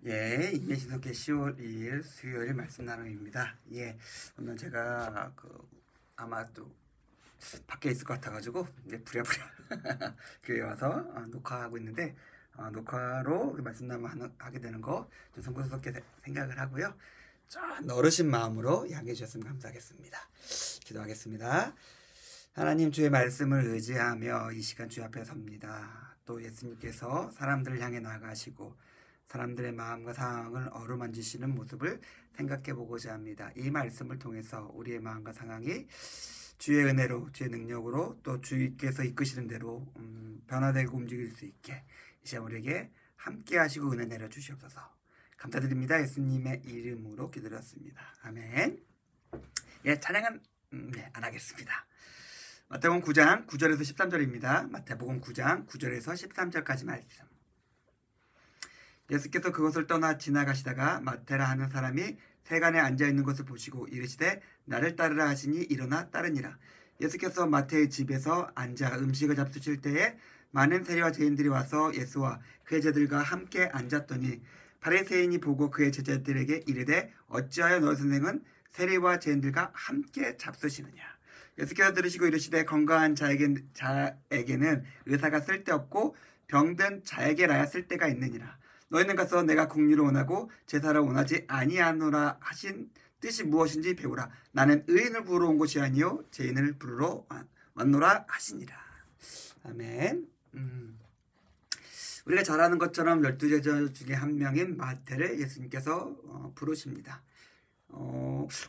예, 임예신석의 10월 2일 수요일 말씀 나눔입니다. 예, 오늘 제가 아마 또 밖에 있을 것 같아가지고 부랴부랴 교회 와서 녹화하고 있는데 녹화로 말씀 나눔 하게 되는 거 좀 송구스럽게 생각을 하고요. 좀 어르신 마음으로 양해해 주셨으면 감사하겠습니다. 기도하겠습니다. 하나님, 주의 말씀을 의지하며 이 시간 주의 앞에 섭니다. 또 예수님께서 사람들을 향해 나아가시고 사람들의 마음과 상황을 어루만지시는 모습을 생각해 보고자 합니다. 이 말씀을 통해서 우리의 마음과 상황이 주의 은혜로, 주의 능력으로, 또 주께서 이끄시는 대로 변화되고 움직일 수 있게 이 시간 우리에게 함께 하시고 은혜 내려 주시옵소서. 감사드립니다. 예수님의 이름으로 기도드렸습니다. 아멘. 예, 찬양은 안 하겠습니다. 마태복음 9장 9절에서 13절입니다. 마태복음 9장 9절에서 13절까지 말씀. 예수께서 그것을 떠나 지나가시다가 마태라 하는 사람이 세간에 앉아있는 것을 보시고 이르시되 나를 따르라 하시니 일어나 따르니라. 예수께서 마태의 집에서 앉아 음식을 잡수실 때에 많은 세리와 죄인들이 와서 예수와 그의 제자들과 함께 앉았더니 바리새인이 보고 그의 제자들에게 이르되 어찌하여 너희 선생은 세리와 죄인들과 함께 잡수시느냐. 예수께서 들으시고 이르시되 건강한 자에게는 의사가 쓸데없고 병든 자에게라야 쓸데가 있느니라. 너희는 가서 내가 긍휼을 원하고 제사를 원하지 아니하노라 하신 뜻이 무엇인지 배우라. 나는 의인을 부르러 온 것이 아니요 죄인을 부르러 왔노라 하시니라. 아멘. 우리가 잘 아는 것처럼 12제자 중에 한 명인 마태를 예수님께서 부르십니다.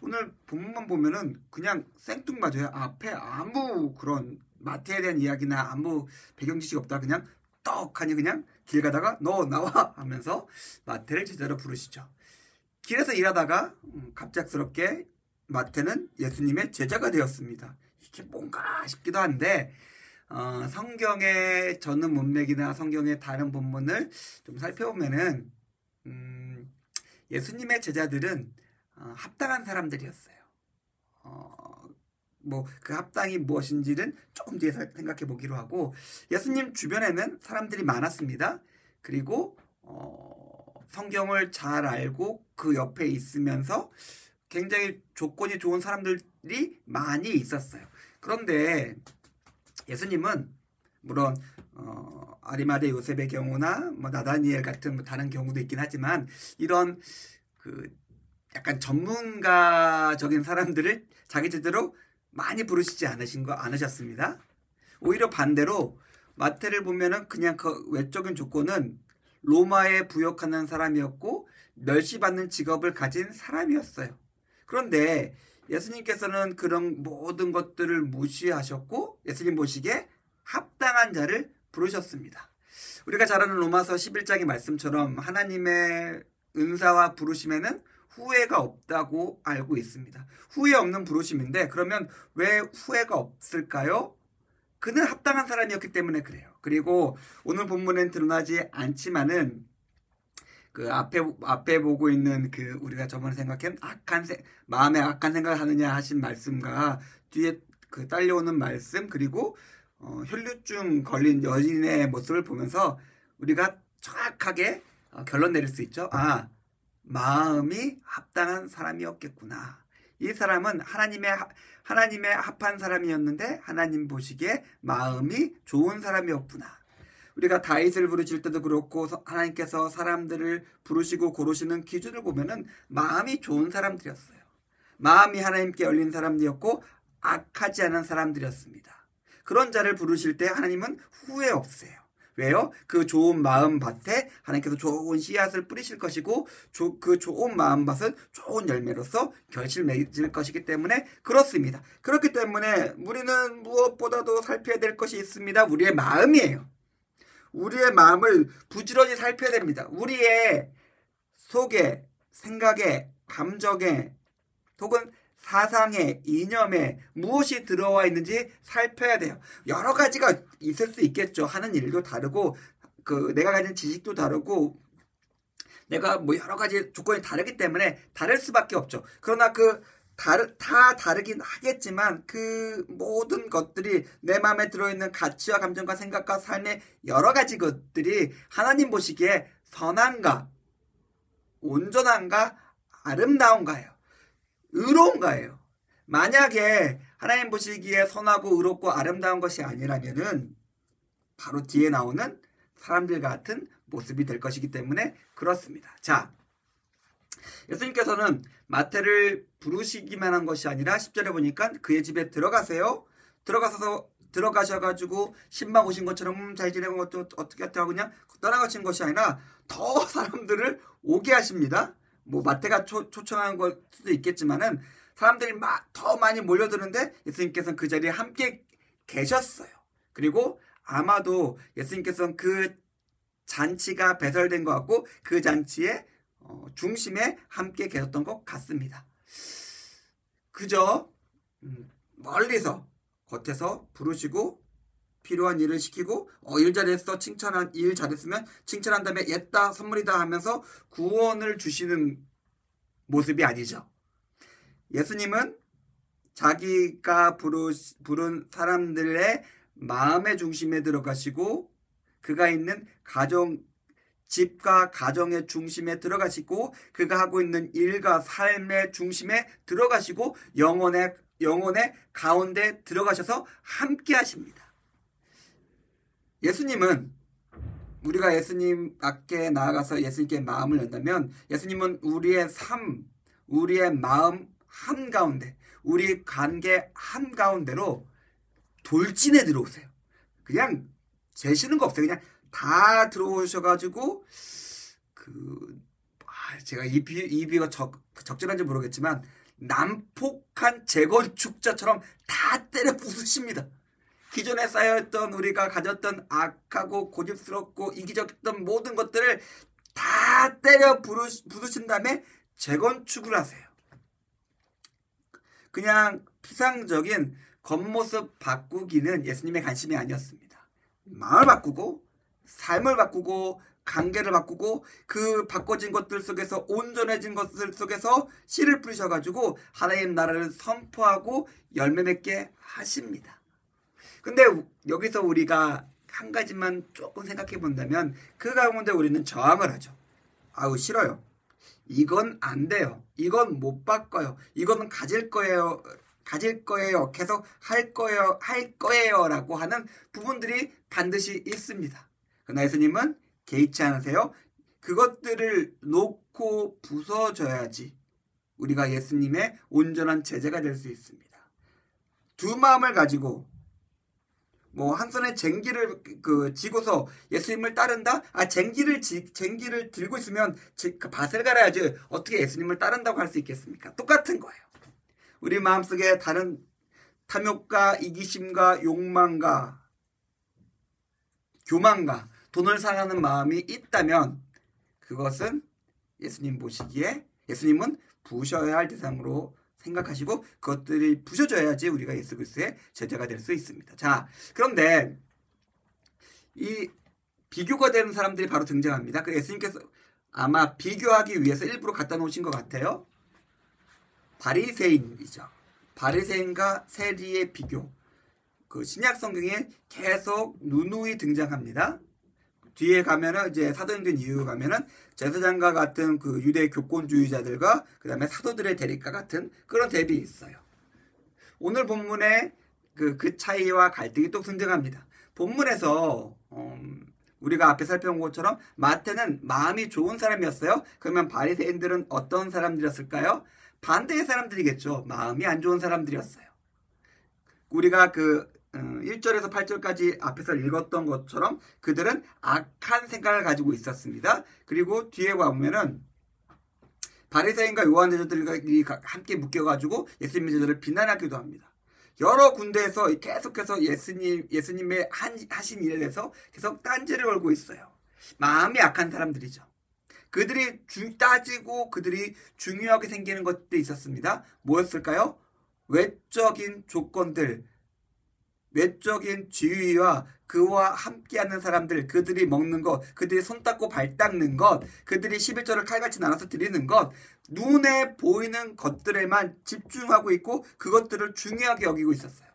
오늘 본문만 보면은 그냥 생뚱맞아요. 앞에 아무 그런 마태에 대한 이야기나 아무 배경 지식이 없다. 그냥 떡하니 그냥 길 가다가 너 나와 하면서 마태를 제자로 부르시죠. 길에서 일하다가 갑작스럽게 마태는 예수님의 제자가 되었습니다. 이게 뭔가 싶기도 한데 성경의 저는 문맥이나 성경의 다른 본문을 좀 살펴보면은 예수님의 제자들은 합당한 사람들이었어요. 그 합당이 무엇인지는 조금 뒤에 생각해 보기로 하고, 예수님 주변에는 사람들이 많았습니다. 그리고 성경을 잘 알고 그 옆에 있으면서 굉장히 조건이 좋은 사람들이 많이 있었어요. 그런데 예수님은 물론 아리마대 요셉의 경우나 나다니엘 같은 다른 경우도 있긴 하지만 이런 약간 전문가적인 사람들을 자기 제대로 많이 부르시지 않으셨습니다. 오히려 반대로 마태를 보면은 그냥 그 외적인 조건은 로마에 부역하는 사람이었고 멸시받는 직업을 가진 사람이었어요. 그런데 예수님께서는 그런 모든 것들을 무시하셨고 예수님 보시기에 합당한 자를 부르셨습니다. 우리가 잘 아는 로마서 11장의 말씀처럼 하나님의 은사와 부르심에는 후회가 없다고 알고 있습니다. 후회 없는 부르심인데 그러면 왜 후회가 없을까요? 그는 합당한 사람이었기 때문에 그래요. 그리고 오늘 본문엔 드러나지 않지만은 그 앞에 보고 있는 우리가 저번에 생각한 마음에 악한 생각을 하느냐 하신 말씀과 뒤에 딸려오는 말씀, 그리고 혈류증 걸린 여인의 모습을 보면서 우리가 정확하게 결론 내릴 수 있죠. 마음이 합당한 사람이었겠구나. 이 사람은 하나님의 합한 사람이었는데 하나님 보시기에 마음이 좋은 사람이었구나. 우리가 다윗을 부르실 때도 그렇고 하나님께서 사람들을 부르시고 고르시는 기준을 보면은 마음이 좋은 사람들이었어요. 마음이 하나님께 열린 사람들이었고 악하지 않은 사람들이었습니다. 그런 자를 부르실 때 하나님은 후회 없어요. 왜요? 그 좋은 마음밭에 하나님께서 좋은 씨앗을 뿌리실 것이고 그 좋은 마음밭은 좋은 열매로서 결실 맺을 것이기 때문에 그렇습니다. 그렇기 때문에 우리는 무엇보다도 살펴야 될 것이 있습니다. 우리의 마음이에요. 우리의 마음을 부지런히 살펴야 됩니다. 우리의 속에, 생각에, 감정에, 혹은 사상에, 이념에 무엇이 들어와 있는지 살펴야 돼요. 여러 가지가 있을 수 있겠죠. 하는 일도 다르고 내가 가진 지식도 다르고 내가 여러 가지 조건이 다르기 때문에 다를 수밖에 없죠. 그러나 다 다르긴 하겠지만 그 모든 것들이 내 마음에 들어있는 가치와 감정과 생각과 삶의 여러 가지 것들이 하나님 보시기에 선한가, 온전한가 아름다운가예요. 의로운가예요. 만약에 하나님 보시기에 선하고 의롭고 아름다운 것이 아니라면은 바로 뒤에 나오는 사람들 같은 모습이 될 것이기 때문에 그렇습니다. 자, 예수님께서는 마태를 부르시기만 한 것이 아니라 10절에 보니까 그의 집에 들어가세요. 들어가셔가지고 신방 오신 것처럼 잘 지내고 어떻게 하고 그냥 떠나가신 것이 아니라 더 사람들을 오게 하십니다. 뭐 마태가 초청한 걸 수도 있겠지만은 사람들이 더 많이 몰려드는데 예수님께서는 그 자리에 함께 계셨어요. 그리고 아마도 예수님께서는 그 잔치가 배설된 것 같고 그 잔치의 중심에 함께 계셨던 것 같습니다. 그저 멀리서 겉에서 부르시고 필요한 일을 시키고 일 잘했어 일 잘했으면 칭찬한 다음에 옛다 선물이다 하면서 구원을 주시는 모습이 아니죠. 예수님은 자기가 부른 사람들의 마음의 중심에 들어가시고 그가 있는 집과 가정의 중심에 들어가시고 그가 하고 있는 일과 삶의 중심에 들어가시고 영혼의 가운데 들어가셔서 함께 하십니다. 예수님은 우리가 예수님 앞에 나아가서 예수님께 마음을 연다면 예수님은 우리의 삶, 우리의 마음 한가운데, 우리 관계 한가운데로 돌진해 들어오세요. 그냥 재시는 거 없어요. 그냥 다 들어오셔가지고 제가 이 비유가 적절한지 모르겠지만 난폭한 재건축자처럼 다 때려 부수십니다. 기존에 쌓여있던 우리가 가졌던 악하고 고집스럽고 이기적했던 모든 것들을 다 때려 부수신 다음에 재건축을 하세요. 그냥 피상적인 겉모습 바꾸기는 예수님의 관심이 아니었습니다. 마음을 바꾸고 삶을 바꾸고 관계를 바꾸고 그 바꿔진 것들 속에서 온전해진 것들 속에서 씨를 뿌리셔가지고 하나님 나라를 선포하고 열매 맺게 하십니다. 근데 여기서 우리가 한 가지만 조금 생각해 본다면 그 가운데 우리는 저항을 하죠. 아우 싫어요. 이건 안 돼요. 이건 못 바꿔요. 이거는 가질 거예요. 계속 할 거예요. 라고 하는 부분들이 반드시 있습니다. 그러나 예수님은 개의치 않으세요. 그것들을 놓고 부서져야지 우리가 예수님의 온전한 제자가 될 수 있습니다. 두 마음을 가지고 한 손에 쟁기를 쥐고서 예수님을 따른다? 쟁기를 들고 있으면 밭을 갈아야지 어떻게 예수님을 따른다고 할 수 있겠습니까? 똑같은 거예요. 우리 마음속에 다른 탐욕과 이기심과 욕망과 교만과 돈을 사랑하는 마음이 있다면 그것은 예수님 보시기에 예수님은 부으셔야 할 대상으로 생각하시고 그것들이 부셔져야지 우리가 예수 그리스도의 제자가 될 수 있습니다. 자, 그런데 이 비교가 되는 사람들이 바로 등장합니다. 그 예수님께서 아마 비교하기 위해서 일부러 갖다 놓으신 것 같아요. 바리새인이죠. 바리새인과 세리의 비교. 그 신약 성경에 계속 누누이 등장합니다. 뒤에 가면은 이제 사도행전 이후 가면은 제사장과 같은 그 유대 교권주의자들과 그 다음에 사도들의 대립과 같은 그런 대립이 있어요. 오늘 본문에 그 차이와 갈등이 또 등장합니다. 본문에서 우리가 앞에 살펴본 것처럼 마태는 마음이 좋은 사람이었어요. 그러면 바리새인들은 어떤 사람들이었을까요? 반대의 사람들이겠죠. 마음이 안 좋은 사람들이었어요. 우리가 1절에서 8절까지 앞에서 읽었던 것처럼 그들은 악한 생각을 가지고 있었습니다. 그리고 뒤에 보면은 바리새인과 요한 제자들이 함께 묶여가지고 예수님의 제자를 비난하기도 합니다. 여러 군데에서 계속해서 예수님의 하신 일에 대해서 계속 딴지를 걸고 있어요. 마음이 악한 사람들이죠. 그들이 따지고 그들이 중요하게 생기는 것들이 있었습니다. 뭐였을까요? 외적인 조건들, 외적인 지위와 그와 함께하는 사람들, 그들이 먹는 것, 그들이 손 닦고 발 닦는 것, 그들이 11조를 칼같이 나눠서 드리는 것, 눈에 보이는 것들에만 집중하고 있고 그것들을 중요하게 여기고 있었어요.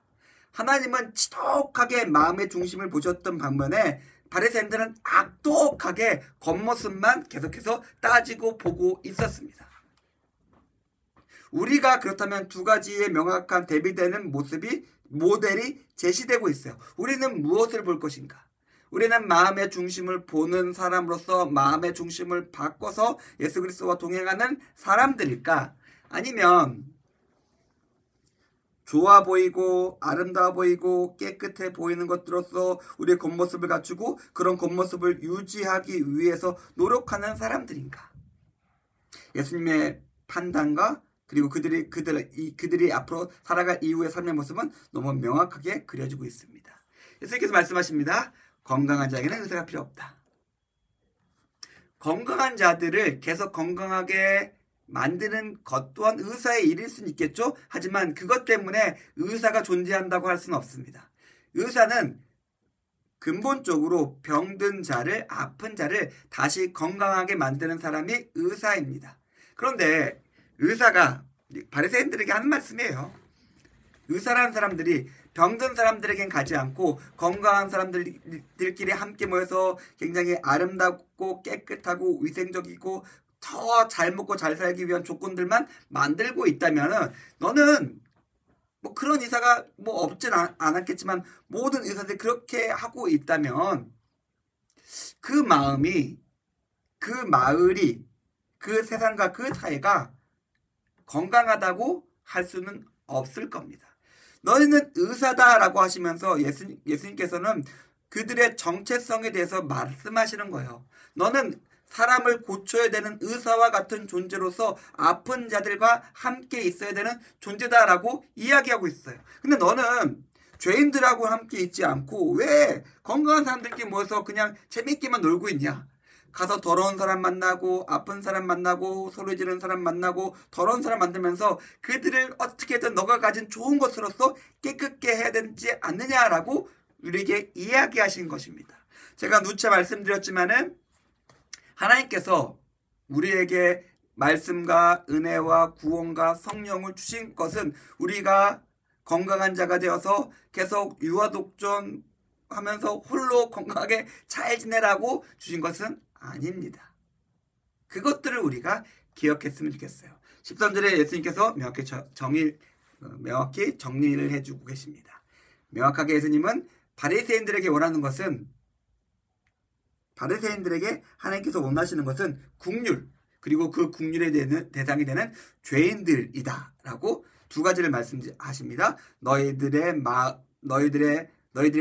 하나님은 지독하게 마음의 중심을 보셨던 반면에 바리새인들은 악독하게 겉모습만 계속해서 따지고 보고 있었습니다. 우리가 그렇다면 두 가지의 명확한 대비되는 모델이 제시되고 있어요. 우리는 무엇을 볼 것인가? 우리는 마음의 중심을 보는 사람으로서 마음의 중심을 바꿔서 예수 그리스도와 동행하는 사람들일까? 아니면 좋아 보이고 아름다워 보이고 깨끗해 보이는 것들로서 우리의 겉모습을 갖추고 그런 겉모습을 유지하기 위해서 노력하는 사람들인가? 예수님의 판단과 그리고 그들이 앞으로 살아갈 이후의 삶의 모습은 너무 명확하게 그려지고 있습니다. 예수님께서 말씀하십니다. 건강한 자에게는 의사가 필요 없다. 건강한 자들을 계속 건강하게 만드는 것 또한 의사의 일일 수는 있겠죠. 하지만 그것 때문에 의사가 존재한다고 할 수는 없습니다. 의사는 근본적으로 병든 자를, 아픈 자를 다시 건강하게 만드는 사람이 의사입니다. 그런데 의사가 바리새인들에게 하는 말씀이에요. 의사라는 사람들이 병든 사람들에겐 가지 않고 건강한 사람들끼리 함께 모여서 굉장히 아름답고 깨끗하고 위생적이고 더 잘 먹고 잘 살기 위한 조건들만 만들고 있다면 너는 뭐 그런 의사가 뭐 없진 않았겠지만 모든 의사들이 그렇게 하고 있다면 그 마음이, 그 마을이, 그 세상과 그 사회가 건강하다고 할 수는 없을 겁니다. 너희는 의사다라고 하시면서 예수님께서는 그들의 정체성에 대해서 말씀하시는 거예요. 너는 사람을 고쳐야 되는 의사와 같은 존재로서 아픈 자들과 함께 있어야 되는 존재다라고 이야기하고 있어요. 근데 너는 죄인들하고 함께 있지 않고 왜 건강한 사람들끼리 모여서 그냥 재밌게만 놀고 있냐? 가서 더러운 사람 만나고 아픈 사람 만나고 소리 지르는 사람 만나고 더러운 사람 만들면서 그들을 어떻게든 너가 가진 좋은 것으로서 깨끗게 해야 되지 않느냐라고 우리에게 이야기하신 것입니다. 제가 누차 말씀드렸지만은 하나님께서 우리에게 말씀과 은혜와 구원과 성령을 주신 것은 우리가 건강한 자가 되어서 계속 유아독존하면서 홀로 건강하게 잘 지내라고 주신 것은 아닙니다. 그것들을 우리가 기억했으면 좋겠어요. 13절에 예수님께서 명확히 정리를 해주고 계십니다. 명확하게 예수님은 바리새인들에게 하나님께서 원하시는 것은 국률, 그리고 그 국률의 대상이 되는 죄인들이다 라고 두 가지를 말씀하십니다. 너희들이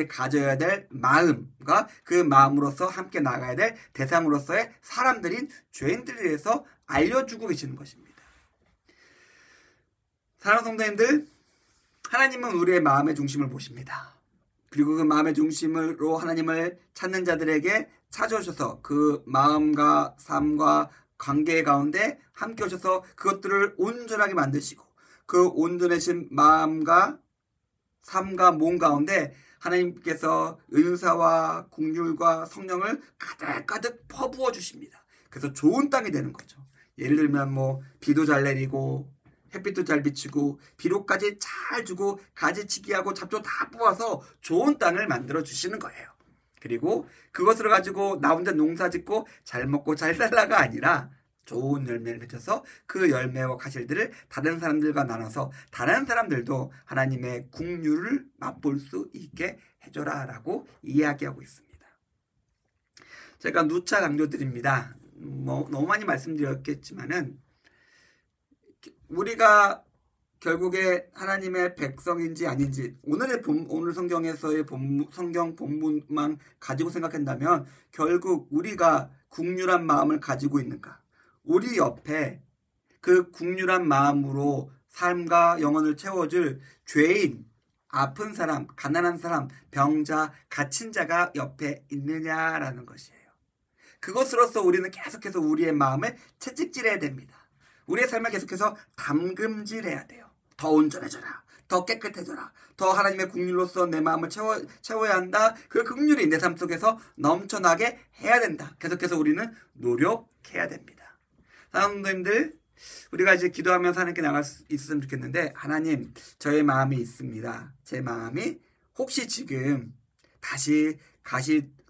가져야 될 마음과 그 마음으로서 함께 나가야 될 대상으로서의 사람들인 죄인들에 대해서 알려주고 계시는 것입니다. 사랑하는 성도님들, 하나님은 우리의 마음의 중심을 보십니다. 그리고 그 마음의 중심으로 하나님을 찾는 자들에게 찾아오셔서 그 마음과 삶과 관계 가운데 함께 오셔서 그것들을 온전하게 만드시고 그 온전해진 마음과 삶과 몸 가운데 하나님께서 은사와 긍휼과 성령을 가득가득 퍼부어 주십니다. 그래서 좋은 땅이 되는 거죠. 예를 들면 뭐 비도 잘 내리고 햇빛도 잘 비치고 비료까지 잘 주고 가지치기하고 잡초 다 뽑아서 좋은 땅을 만들어 주시는 거예요. 그리고 그것을 가지고 나 혼자 농사 짓고 잘 먹고 잘 살라가 아니라 좋은 열매를 맺혀서 그 열매와 가실들을 다른 사람들과 나눠서 다른 사람들도 하나님의 긍휼을 맛볼 수 있게 해줘라 라고 이야기하고 있습니다. 제가 누차 강조드립니다. 너무 많이 말씀드렸겠지만은 우리가 결국에 하나님의 백성인지 아닌지 오늘 성경에서의 성경 본문만 가지고 생각한다면 결국 우리가 긍휼한 마음을 가지고 있는가? 우리 옆에 그 긍휼한 마음으로 삶과 영혼을 채워줄 죄인, 아픈 사람, 가난한 사람, 병자, 갇힌 자가 옆에 있느냐라는 것이에요. 그것으로서 우리는 계속해서 우리의 마음을 채찍질해야 됩니다. 우리의 삶을 계속해서 담금질해야 돼요. 더 온전해져라. 더 깨끗해져라. 더 하나님의 긍휼로서 내 마음을 채워야 한다. 그 긍휼이 내 삶 속에서 넘쳐나게 해야 된다. 계속해서 우리는 노력해야 됩니다. 사랑하는 우리가 이제 기도하면서 하나님께 나갈 수 있었으면 좋겠는데 하나님, 저의 마음이 있습니다. 제 마음이 혹시 지금 다시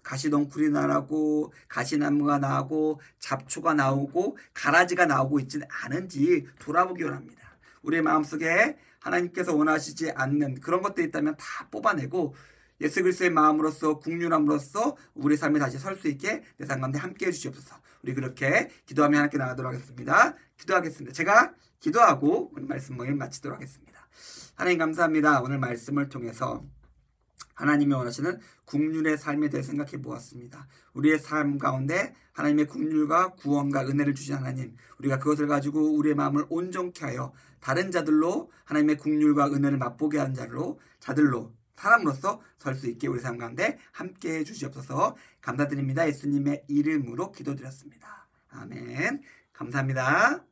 가시덩굴이 나고 가시나무가 나오고 잡초가 나오고 가라지가 나오고 있지는 않은지 돌아보기 원합니다. 우리의 마음속에 하나님께서 원하시지 않는 그런 것들이 있다면 다 뽑아내고 예수 그리스도의 마음으로서 국률함으로써 우리 삶에 다시 설 수 있게 내 삶 가운데 함께해 주시옵소서. 우리 그렇게 기도하며 함께 나가도록 하겠습니다. 기도하겠습니다. 제가 기도하고 오늘 말씀 모임 마치도록 하겠습니다. 하나님 감사합니다. 오늘 말씀을 통해서 하나님이 원하시는 국률의 삶에 대해 생각해 보았습니다. 우리의 삶 가운데 하나님의 국률과 구원과 은혜를 주신 하나님, 우리가 그것을 가지고 우리의 마음을 온전케 하여 다른 자들로 하나님의 국률과 은혜를 맛보게 하는 자들로 사람으로서 설 수 있게 우리 삶 가운데 함께해 주시옵소서. 감사드립니다. 예수님의 이름으로 기도드렸습니다. 아멘. 감사합니다.